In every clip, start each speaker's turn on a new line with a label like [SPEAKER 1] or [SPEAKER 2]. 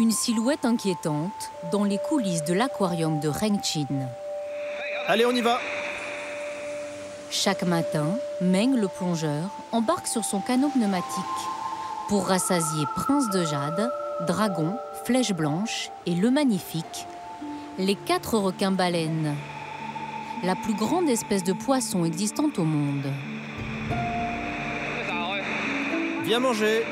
[SPEAKER 1] Une silhouette inquiétante dans les coulisses de l'aquarium de Rengqin.
[SPEAKER 2] Allez, on y va!
[SPEAKER 1] Chaque matin, Meng, le plongeur, embarque sur son canot pneumatique pour rassasier Prince de Jade, Dragon, Flèche Blanche et Le Magnifique, les 4 requins-baleines, la plus grande espèce de poisson existante au monde.
[SPEAKER 2] Viens manger!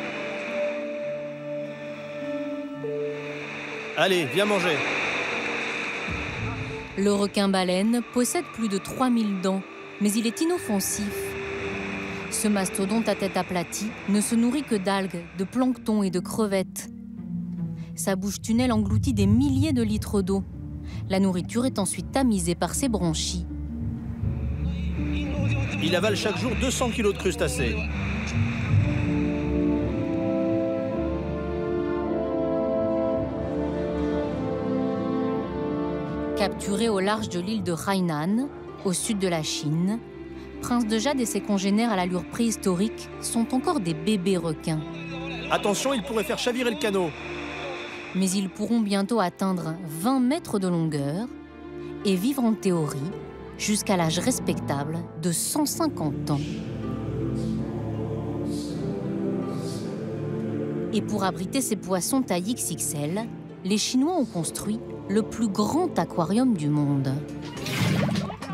[SPEAKER 2] Allez, viens manger!
[SPEAKER 1] Le requin-baleine possède plus de 3000 dents, mais il est inoffensif. Ce mastodonte à tête aplatie ne se nourrit que d'algues, de plancton et de crevettes. Sa bouche tunnel engloutit des milliers de litres d'eau. La nourriture est ensuite tamisée par ses branchies.
[SPEAKER 2] Il avale chaque jour 200 kilos de crustacés.
[SPEAKER 1] Capturé au large de l'île de Hainan, au sud de la Chine, Prince de Jade et ses congénères à l'allure préhistorique sont encore des bébés requins.
[SPEAKER 2] Attention, il pourrait faire chavirer le canot.
[SPEAKER 1] Mais ils pourront bientôt atteindre 20 mètres de longueur et vivre en théorie jusqu'à l'âge respectable de 150 ans. Et pour abriter ces poissons taille XXL, les Chinois ont construit le plus grand aquarium du monde.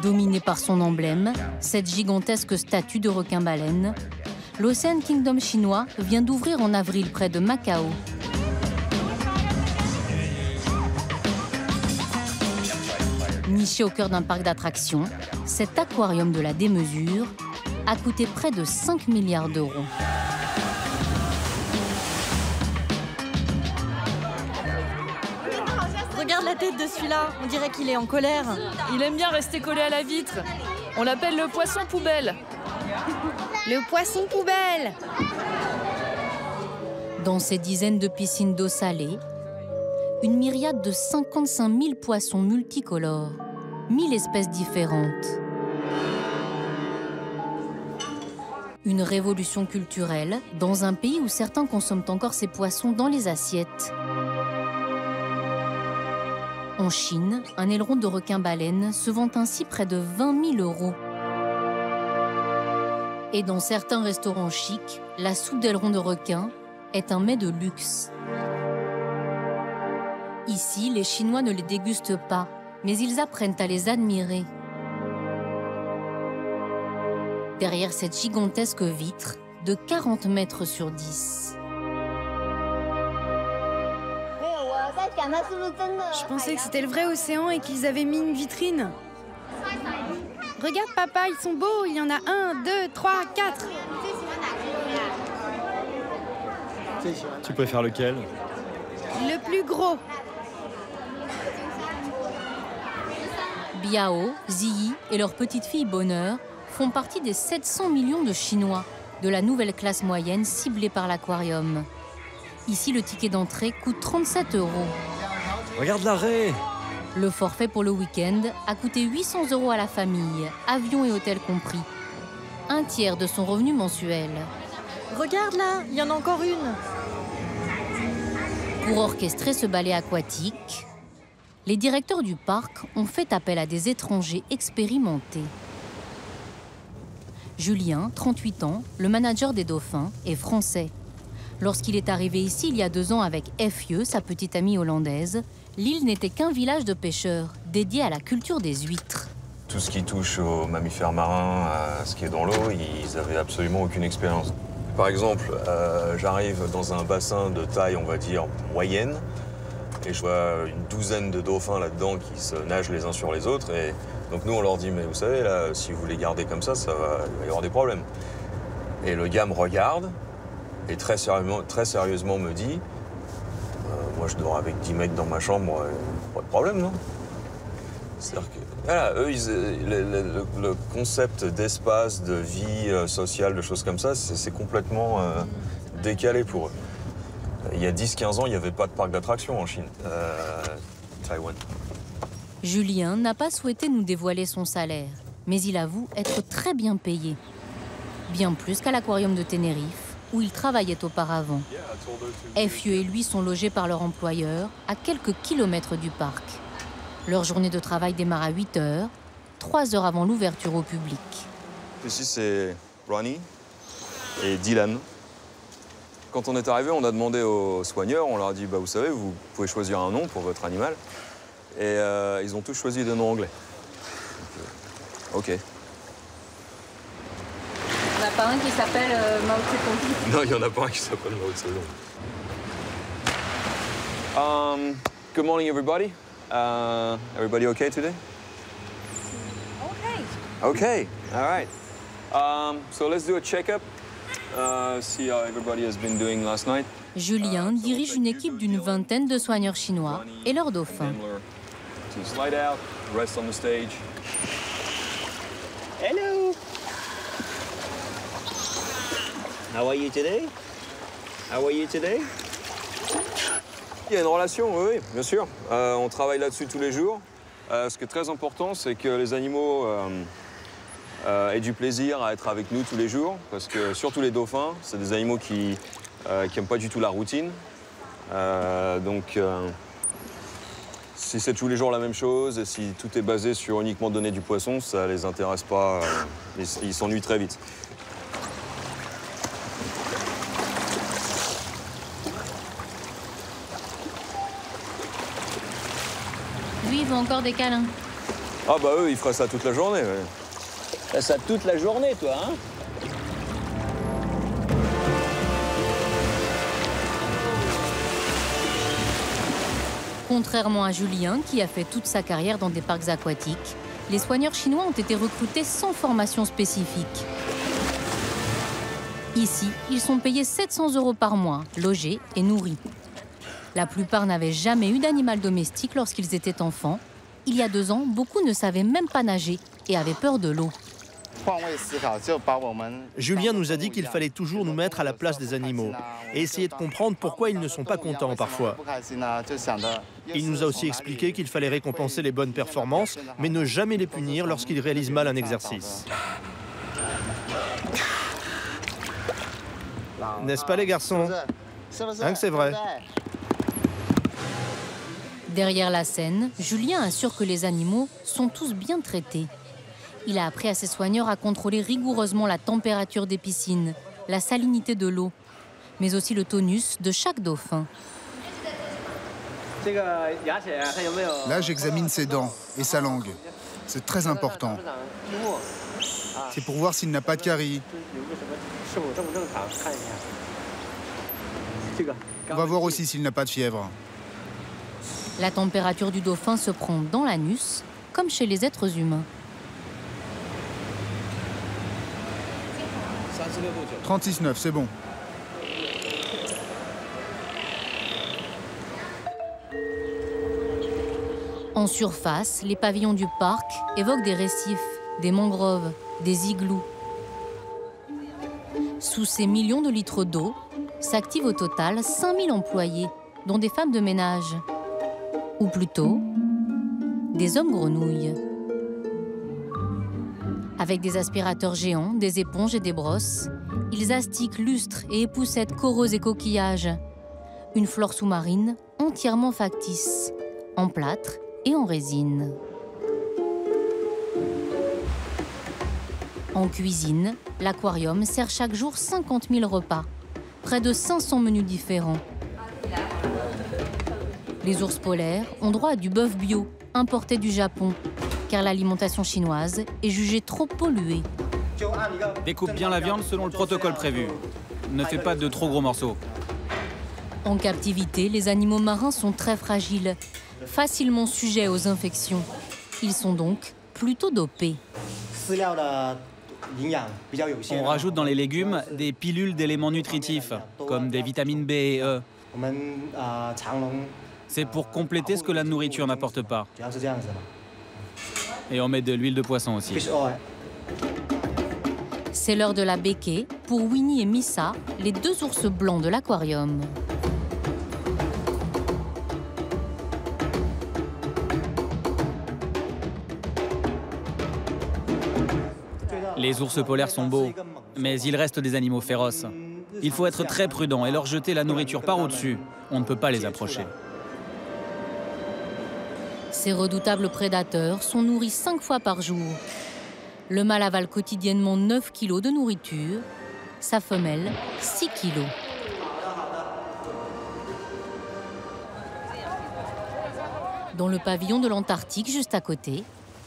[SPEAKER 1] Dominé par son emblème, cette gigantesque statue de requin-baleine, l'Ocean Kingdom chinois vient d'ouvrir en avril près de Macao. Niché au cœur d'un parc d'attractions, cet aquarium de la démesure a coûté près de 5 milliards d'euros.
[SPEAKER 3] Regarde la tête de celui-là, on dirait qu'il est en colère.
[SPEAKER 4] Il aime bien rester collé à la vitre. On l'appelle le poisson poubelle.
[SPEAKER 3] Le poisson poubelle!
[SPEAKER 1] Dans ces dizaines de piscines d'eau salée, une myriade de 55 000 poissons multicolores, 1000 espèces différentes. Une révolution culturelle dans un pays où certains consomment encore ces poissons dans les assiettes. En Chine, un aileron de requin-baleine se vend ainsi près de 20 000 euros. Et dans certains restaurants chics, la soupe d'aileron de requin est un mets de luxe. Ici, les Chinois ne les dégustent pas, mais ils apprennent à les admirer. Derrière cette gigantesque vitre de 40 mètres sur 10.
[SPEAKER 3] Je pensais que c'était le vrai océan et qu'ils avaient mis une vitrine. Regarde papa, ils sont beaux, il y en a 1, 2, 3, 4.
[SPEAKER 2] Tu préfères lequel?
[SPEAKER 3] Le plus gros.
[SPEAKER 1] Biao, Ziyi et leur petite fille Bonheur font partie des 700 millions de Chinois de la nouvelle classe moyenne ciblée par l'aquarium. Ici, le ticket d'entrée coûte 37 €.
[SPEAKER 2] Regarde l'arrêt!
[SPEAKER 1] Le forfait pour le week-end a coûté 800 € à la famille, avion et hôtel compris. Un tiers de son revenu mensuel.
[SPEAKER 3] Regarde là, il y en a encore une.
[SPEAKER 1] Pour orchestrer ce ballet aquatique, les directeurs du parc ont fait appel à des étrangers expérimentés. Julien, 38 ans, le manager des dauphins, est français. Lorsqu'il est arrivé ici il y a 2 ans avec Effie, sa petite amie hollandaise, l'île n'était qu'un village de pêcheurs dédié à la culture des huîtres.
[SPEAKER 5] Tout ce qui touche aux mammifères marins, à ce qui est dans l'eau, ils n'avaient absolument aucune expérience. Par exemple, j'arrive dans un bassin de taille, on va dire, moyenne, et je vois une douzaine de dauphins là-dedans qui se nagent les uns sur les autres. Et donc nous, on leur dit, mais vous savez, là, si vous les gardez comme ça, il va y avoir des problèmes. Et le gars me regarde et très sérieusement me dit, moi je dors avec 10 mecs dans ma chambre, pas de problème, non? C'est-à-dire que, voilà, eux, le concept d'espace, de vie sociale, de choses comme ça, c'est complètement décalé pour eux. Il y a 10-15 ans, il n'y avait pas de parc d'attractions en Chine, Taïwan.
[SPEAKER 1] Julien n'a pas souhaité nous dévoiler son salaire, mais il avoue être très bien payé. Bien plus qu'à l'aquarium de Tenerife, où ils travaillaient auparavant. Fieu et lui sont logés par leur employeur à quelques kilomètres du parc. Leur journée de travail démarre à 8 h, 3 heures avant l'ouverture au public.
[SPEAKER 5] Ici, c'est Ronnie et Dylan. Quand on est arrivé, on a demandé aux soigneurs, on leur a dit, vous savez, vous pouvez choisir un nom pour votre animal. Et ils ont tous choisi des noms anglais. Donc, OK.
[SPEAKER 1] Il n'y en a pas un qui s'appelle Mao Tse-tung.
[SPEAKER 5] Non, il n'y en a pas un qui s'appelle Mao Tse-tung. Good morning, everybody. Everybody okay today? Okay, all right. So let's do a check-up. See how everybody has been doing last night.
[SPEAKER 1] Julien dirige une équipe d'une vingtaine de soigneurs chinois et leurs dauphins.
[SPEAKER 5] To slide out, rest on the stage.
[SPEAKER 2] Hello. How are you today? How are you today?
[SPEAKER 5] Il y a une relation, oui, bien sûr. On travaille là-dessus tous les jours. Ce qui est très important, c'est que les animaux aient du plaisir à être avec nous tous les jours, parce que surtout les dauphins, c'est des animaux qui n'aiment pas du tout la routine. Donc, si c'est tous les jours la même chose et si tout est basé sur uniquement donner du poisson, ça ne les intéresse pas. Ils s'ennuient très vite.
[SPEAKER 1] Lui, il veut encore des câlins.
[SPEAKER 5] Ah bah eux, ils feraient ça toute la journée. Ouais.
[SPEAKER 2] Fais ça toute la journée, toi, hein?
[SPEAKER 1] Contrairement à Julien, qui a fait toute sa carrière dans des parcs aquatiques, les soigneurs chinois ont été recrutés sans formation spécifique. Ici, ils sont payés 700 € par mois, logés et nourris. La plupart n'avaient jamais eu d'animal domestique lorsqu'ils étaient enfants. Il y a 2 ans, beaucoup ne savaient même pas nager et avaient peur de l'eau.
[SPEAKER 2] Julien nous a dit qu'il fallait toujours nous mettre à la place des animaux et essayer de comprendre pourquoi ils ne sont pas contents parfois. Il nous a aussi expliqué qu'il fallait récompenser les bonnes performances, mais ne jamais les punir lorsqu'ils réalisent mal un exercice. N'est-ce pas les garçons? Hein que c'est vrai.
[SPEAKER 1] Derrière la scène, Julien assure que les animaux sont tous bien traités. Il a appris à ses soigneurs à contrôler rigoureusement la température des piscines, la salinité de l'eau, mais aussi le tonus de chaque dauphin.
[SPEAKER 6] Là, j'examine ses dents et sa langue. C'est très important. C'est pour voir s'il n'a pas de caries. On va voir aussi s'il n'a pas de fièvre.
[SPEAKER 1] La température du dauphin se prend dans l'anus, comme chez les êtres humains.
[SPEAKER 6] 36,9, c'est bon.
[SPEAKER 1] En surface, les pavillons du parc évoquent des récifs, des mangroves, des igloos. Sous ces millions de litres d'eau, s'activent au total 5000 employés, dont des femmes de ménage. Ou plutôt, des hommes grenouilles. Avec des aspirateurs géants, des éponges et des brosses, ils astiquent lustres et époussettent coraux et coquillages. Une flore sous-marine entièrement factice, en plâtre et en résine. En cuisine, l'aquarium sert chaque jour 50 000 repas, près de 500 menus différents. Les ours polaires ont droit à du bœuf bio, importé du Japon, car l'alimentation chinoise est jugée trop polluée.
[SPEAKER 7] Découpe bien la viande selon le protocole prévu. Ne fais pas de trop gros morceaux.
[SPEAKER 1] En captivité, les animaux marins sont très fragiles, facilement sujets aux infections. Ils sont donc plutôt dopés.
[SPEAKER 7] On rajoute dans les légumes des pilules d'éléments nutritifs, comme des vitamines B et E. C'est pour compléter ce que la nourriture n'apporte pas. Et on met de l'huile de poisson aussi.
[SPEAKER 1] C'est l'heure de la béquée pour Winnie et Missa, les 2 ours blancs de l'aquarium.
[SPEAKER 7] Les ours polaires sont beaux, mais ils restent des animaux féroces. Il faut être très prudent et leur jeter la nourriture par au-dessus. On ne peut pas les approcher.
[SPEAKER 1] Ces redoutables prédateurs sont nourris 5 fois par jour. Le mâle avale quotidiennement 9 kilos de nourriture, sa femelle 6 kilos. Dans le pavillon de l'Antarctique, juste à côté,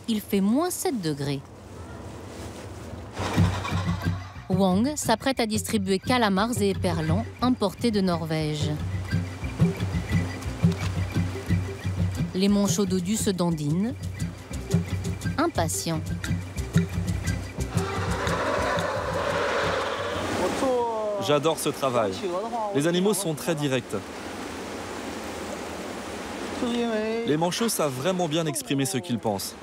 [SPEAKER 1] il fait moins 7 degrés. Wang s'apprête à distribuer calamars et éperlans importés de Norvège. Les manchots dodus se dandinent, impatients.
[SPEAKER 8] J'adore ce travail. Les animaux sont très directs. Les manchots savent vraiment bien exprimer ce qu'ils pensent.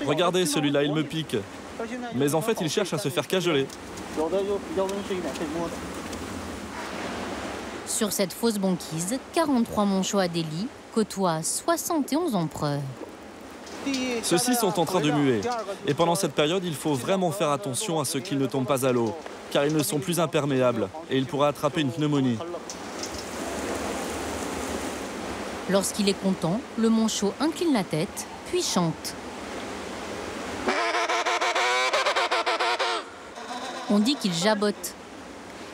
[SPEAKER 8] Regardez, celui-là, il me pique. Mais en fait, il cherche à se faire cajoler.
[SPEAKER 1] Sur cette fausse banquise, 43 manchots Adélie côtoient 71 empereurs.
[SPEAKER 8] Ceux-ci sont en train de muer. Et pendant cette période, il faut vraiment faire attention à ce qu'ils ne tombent pas à l'eau, car ils ne sont plus imperméables et ils pourraient attraper une pneumonie.
[SPEAKER 1] Lorsqu'il est content, le manchot incline la tête, puis chante. On dit qu'il jabote.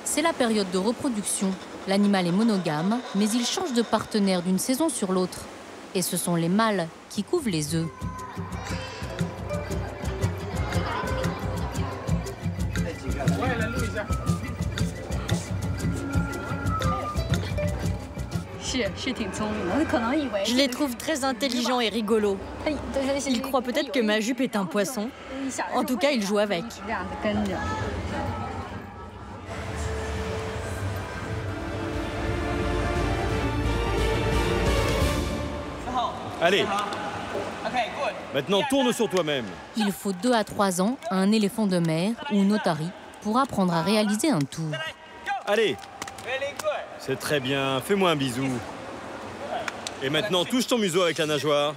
[SPEAKER 1] C'est la période de reproduction. L'animal est monogame, mais il change de partenaire d'une saison sur l'autre. Et ce sont les mâles qui couvent les œufs.
[SPEAKER 9] Je les trouve très intelligents et rigolos. Ils croient peut-être que ma jupe est un poisson. En tout cas, ils jouent avec.
[SPEAKER 8] Allez, maintenant tourne sur toi-même.
[SPEAKER 1] Il faut 2 à 3 ans à un éléphant de mer ou une otarie pour apprendre à réaliser un tour.
[SPEAKER 8] Allez, c'est très bien, fais-moi un bisou. Et maintenant, touche ton museau avec la nageoire.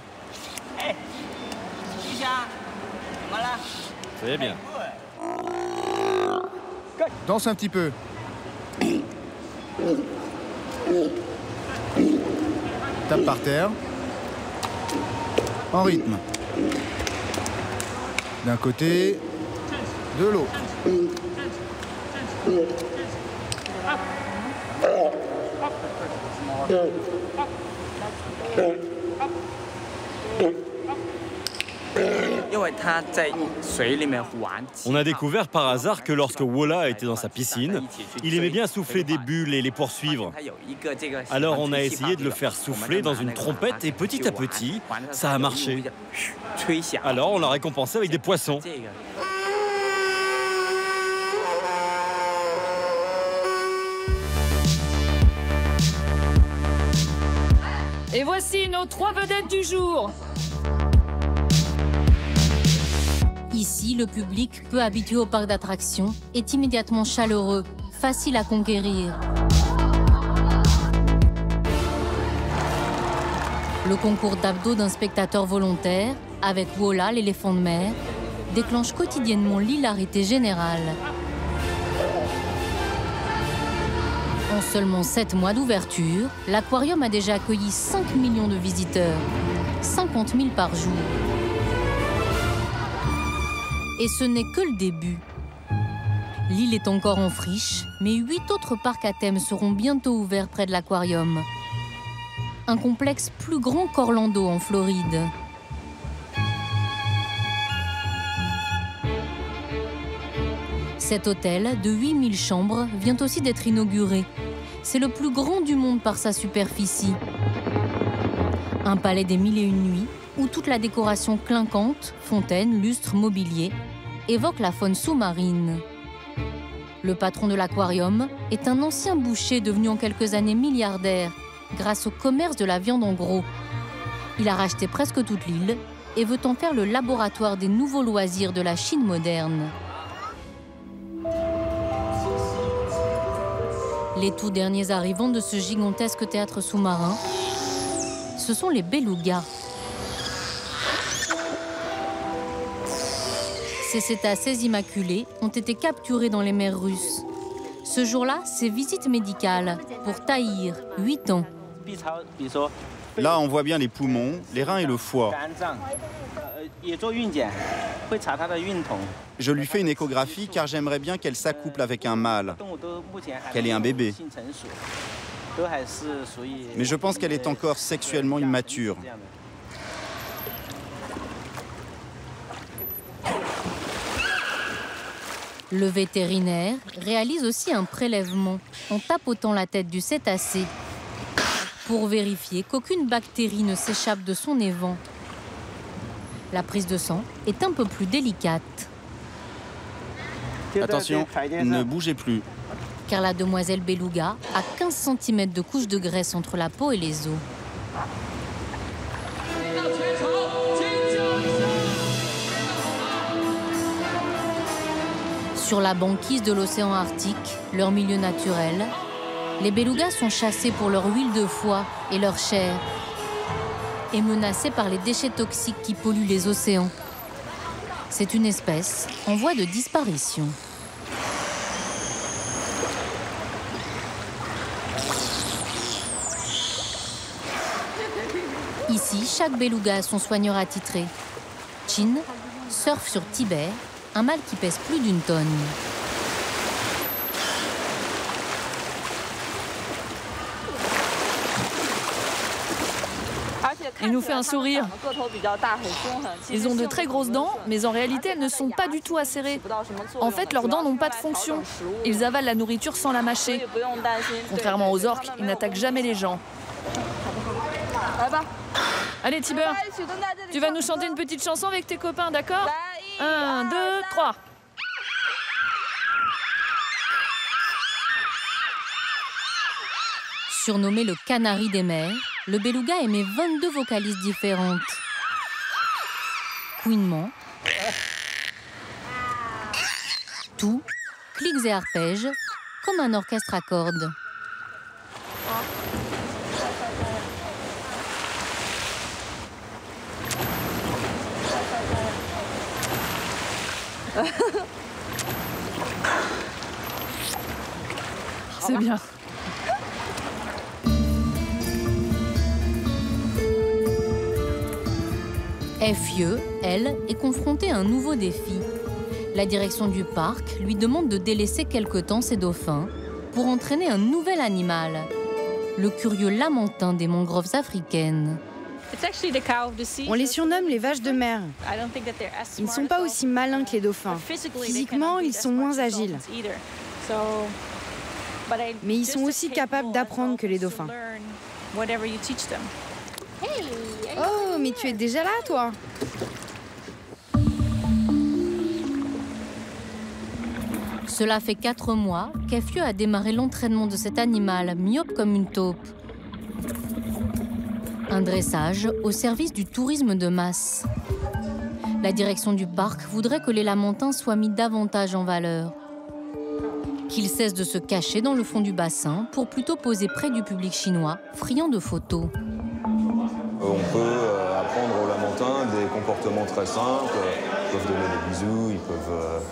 [SPEAKER 8] C'est bien.
[SPEAKER 6] Danse un petit peu. Tape par terre. En rythme. D'un côté, de l'autre.
[SPEAKER 8] On a découvert par hasard que lorsque Wola était dans sa piscine, il aimait bien souffler des bulles et les poursuivre. Alors on a essayé de le faire souffler dans une trompette et petit à petit, ça a marché. Alors on l'a récompensé avec des poissons.
[SPEAKER 4] Et voici nos 3 vedettes du jour.
[SPEAKER 1] Ici, le public, peu habitué au parc d'attractions, est immédiatement chaleureux, facile à conquérir. Le concours d'abdos d'un spectateur volontaire, avec Wola, l'éléphant de mer, déclenche quotidiennement l'hilarité générale. En seulement 7 mois d'ouverture, l'aquarium a déjà accueilli 5 millions de visiteurs, 50 000 par jour. Et ce n'est que le début. L'île est encore en friche, mais 8 autres parcs à thème seront bientôt ouverts près de l'aquarium. Un complexe plus grand qu'Orlando en Floride. Cet hôtel de 8000 chambres vient aussi d'être inauguré. C'est le plus grand du monde par sa superficie. Un palais des 1001 nuits où toute la décoration clinquante, fontaines, lustres, mobilier, évoque la faune sous-marine. Le patron de l'aquarium est un ancien boucher devenu en quelques années milliardaire grâce au commerce de la viande en gros. Il a racheté presque toute l'île et veut en faire le laboratoire des nouveaux loisirs de la Chine moderne. Les tout derniers arrivants de ce gigantesque théâtre sous-marin, ce sont les belugas. Ces cétacés immaculés ont été capturés dans les mers russes. Ce jour-là, c'est visite médicale pour Tahir, 8 ans.
[SPEAKER 10] Là, on voit bien les poumons, les reins et le foie. Je lui fais une échographie car j'aimerais bien qu'elle s'accouple avec un mâle, qu'elle ait un bébé. Mais je pense qu'elle est encore sexuellement immature.
[SPEAKER 1] Le vétérinaire réalise aussi un prélèvement en tapotant la tête du cétacé pour vérifier qu'aucune bactérie ne s'échappe de son évent. La prise de sang est un peu plus délicate.
[SPEAKER 10] Attention, ne bougez plus.
[SPEAKER 1] Car la demoiselle beluga a 15 cm de couche de graisse entre la peau et les os. Sur la banquise de l'océan Arctique, leur milieu naturel, les belugas sont chassés pour leur huile de foie et leur chair et menacés par les déchets toxiques qui polluent les océans. C'est une espèce en voie de disparition. Ici, chaque beluga a son soigneur attitré. Chin surfe sur Tiber, un mâle qui pèse plus d'1 tonne.
[SPEAKER 4] Il nous fait un sourire. Ils ont de très grosses dents, mais en réalité, elles ne sont pas du tout acérées. En fait, leurs dents n'ont pas de fonction. Ils avalent la nourriture sans la mâcher. Contrairement aux orques, ils n'attaquent jamais les gens. Allez, Tiber, tu vas nous chanter une petite chanson avec tes copains, d'accord? 1, 2, 3.
[SPEAKER 1] Surnommé le canari des mers, le beluga émet 22 vocalises différentes. Couinement, tout, clics et arpèges, comme un orchestre à cordes.
[SPEAKER 4] C'est bien.
[SPEAKER 1] Fieux, elle, est confrontée à un nouveau défi. La direction du parc lui demande de délaisser quelque temps ses dauphins pour entraîner un nouvel animal, le curieux lamantin des mangroves africaines.
[SPEAKER 3] On les surnomme les vaches de mer. Ils ne sont pas aussi malins que les dauphins. Physiquement, ils sont moins agiles. Mais ils sont aussi capables d'apprendre que les dauphins. Oh, mais tu es déjà là, toi?
[SPEAKER 1] Cela fait 4 mois qu'Fieux a démarré l'entraînement de cet animal, myope comme une taupe. Un dressage au service du tourisme de masse. La direction du parc voudrait que les lamantins soient mis davantage en valeur. Qu'ils cessent de se cacher dans le fond du bassin pour plutôt poser près du public chinois, friand de photos.
[SPEAKER 5] On peut apprendre aux lamantins des comportements très simples. Ils peuvent donner des bisous, ils peuvent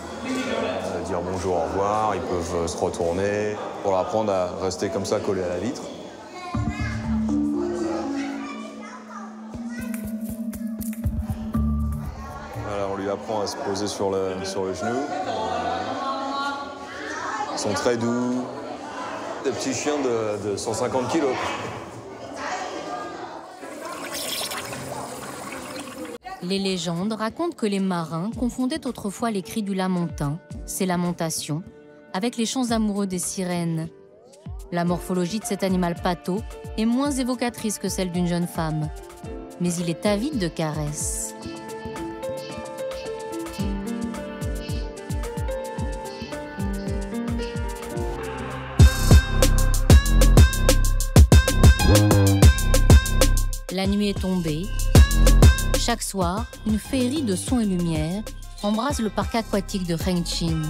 [SPEAKER 5] dire bonjour, au revoir, ils peuvent se retourner pour leur apprendre à rester comme ça collés à la vitre. Alors, on lui apprend à se poser sur le genou. Ils sont très doux. Des petits chiens de 150 kilos.
[SPEAKER 1] Les légendes racontent que les marins confondaient autrefois les cris du lamantin, ses lamentations, avec les chants amoureux des sirènes. La morphologie de cet animal pâteau est moins évocatrice que celle d'une jeune femme, mais il est avide de caresses. La nuit est tombée. Chaque soir, une féerie de sons et lumières embrasse le parc aquatique de Hengqin.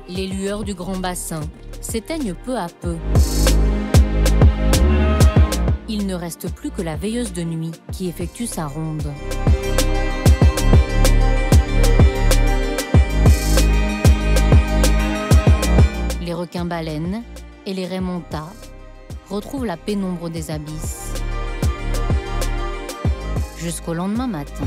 [SPEAKER 1] Les lueurs du grand bassin, s'éteignent peu à peu. Il ne reste plus que la veilleuse de nuit qui effectue sa ronde. Les requins-baleines et les raies montas retrouvent la pénombre des abysses. Jusqu'au lendemain matin.